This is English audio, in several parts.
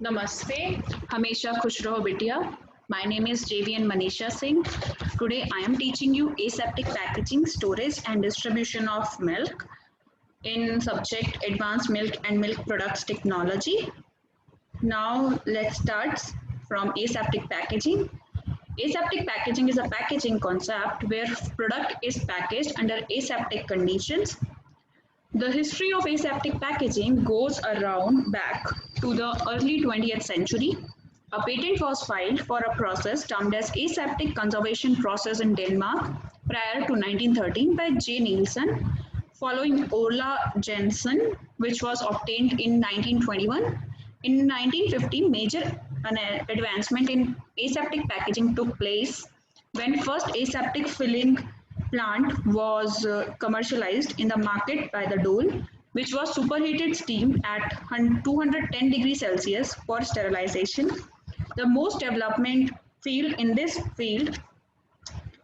Namaste, Hamesha Khush Raho Bitiya. My name is JVN Manisha Singh. Today I am teaching you aseptic packaging, storage and distribution of milk in subject Advanced Milk and Milk Products Technology. Now let's start from aseptic packaging. Aseptic packaging is a packaging concept where product is packaged under aseptic conditions. The history of aseptic packaging goes around back to the early 20th century. A patent was filed for a process termed as aseptic conservation process in Denmark prior to 1913 by J. Nielsen, following Orla Jensen, which was obtained in 1921. In 1950, major advancement in aseptic packaging took place when first aseptic filling plant was commercialized in the market by the Dole, which was superheated steam at 210 degrees Celsius for sterilization. The most development field in this field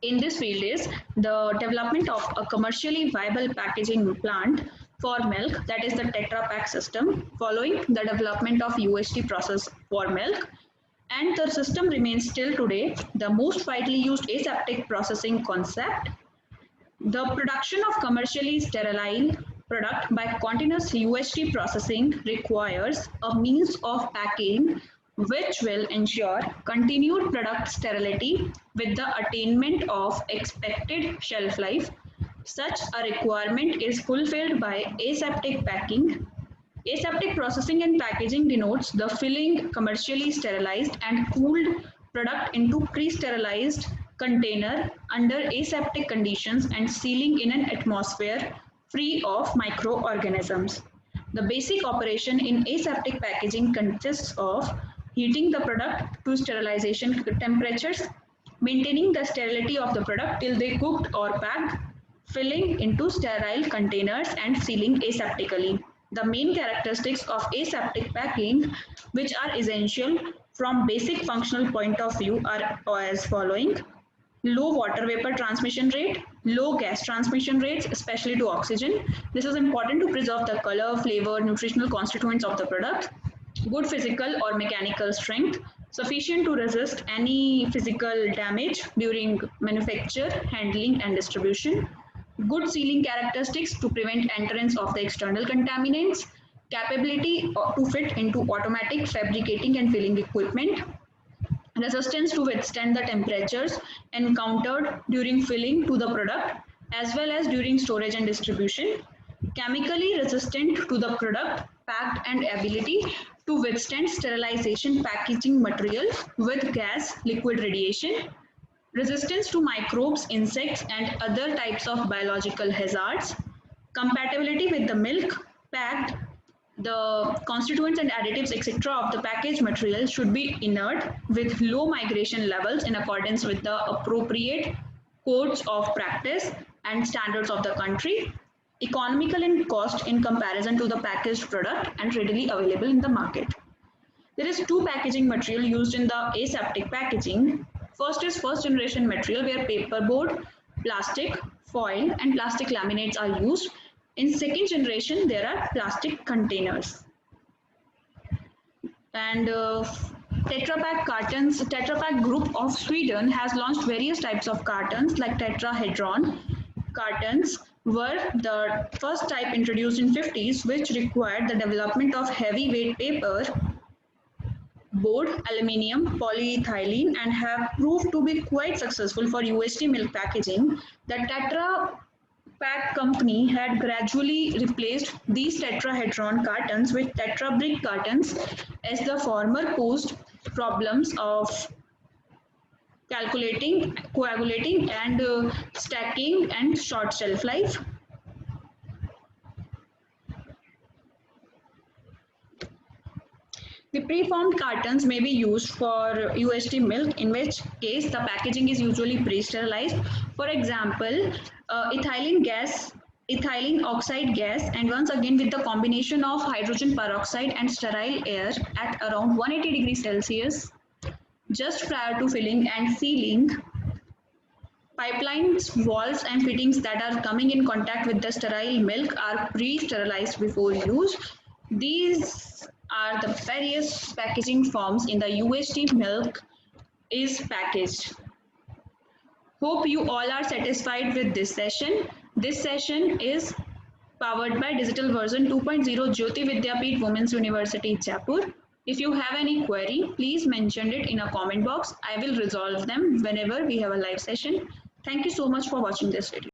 is the development of a commercially viable packaging plant for milk, that is the Tetra Pak system, following the development of UHT process for milk, and the system remains still today the most widely used aseptic processing concept. The production of commercially sterile product by continuous UHT processing requires a means of packing which will ensure continued product sterility with the attainment of expected shelf life. Such a requirement is fulfilled by aseptic packing. Aseptic processing and packaging denotes the filling commercially sterilized and cooled product into pre-sterilized container under aseptic conditions and sealing in an atmosphere free of microorganisms. The basic operation in aseptic packaging consists of heating the product to sterilization temperatures, maintaining the sterility of the product till they cooked or packed, filling into sterile containers and sealing aseptically. The main characteristics of aseptic packing, which are essential from basic functional point of view, are as following: low water vapor transmission rate, low gas transmission rates, especially to oxygen. This is important to preserve the color, flavor, nutritional constituents of the product. Good physical or mechanical strength, sufficient to resist any physical damage during manufacture, handling, and distribution. Good sealing characteristics to prevent entrance of the external contaminants. Capability to fit into automatic fabricating and filling equipment. Resistance to withstand the temperatures encountered during filling to the product as well as during storage and distribution. Chemically resistant to the product packed and ability to withstand sterilization packaging material with gas liquid radiation. Resistance to microbes, insects, and other types of biological hazards. Compatibility with the milk packed. The constituents and additives, etc., of the packaged material should be inert with low migration levels in accordance with the appropriate codes of practice and standards of the country. Economical in cost in comparison to the packaged product and readily available in the market. There is two packaging material used in the aseptic packaging. First is first generation material where paperboard, plastic, foil and plastic laminates are used. In second generation, there are plastic containers. And Tetra Pak cartons, Tetra Pak Group of Sweden has launched various types of cartons like tetrahedron cartons were the first type introduced in 50s, which required the development of heavyweight paper, board, aluminium, polyethylene, and have proved to be quite successful for UHT milk packaging. The Tetra Pak company had gradually replaced these tetrahedron cartons with tetra brick cartons as the former posed problems of calculating, coagulating, and stacking and short shelf life. The preformed cartons may be used for UHT milk, in which case the packaging is usually pre-sterilized. For example, ethylene gas, ethylene oxide gas, and once again with the combination of hydrogen peroxide and sterile air at around 180 degrees Celsius just prior to filling and sealing. Pipelines, valves, and fittings that are coming in contact with the sterile milk are pre-sterilized before use. These are the various packaging forms in the UHT milk is packaged. Hope you all are satisfied with this session. This session is powered by Digital Version 2.0 Jyoti Vidyapeeth Women's University, Jaipur. If you have any query, please mention it in a comment box. I will resolve them whenever we have a live session. Thank you so much for watching this video.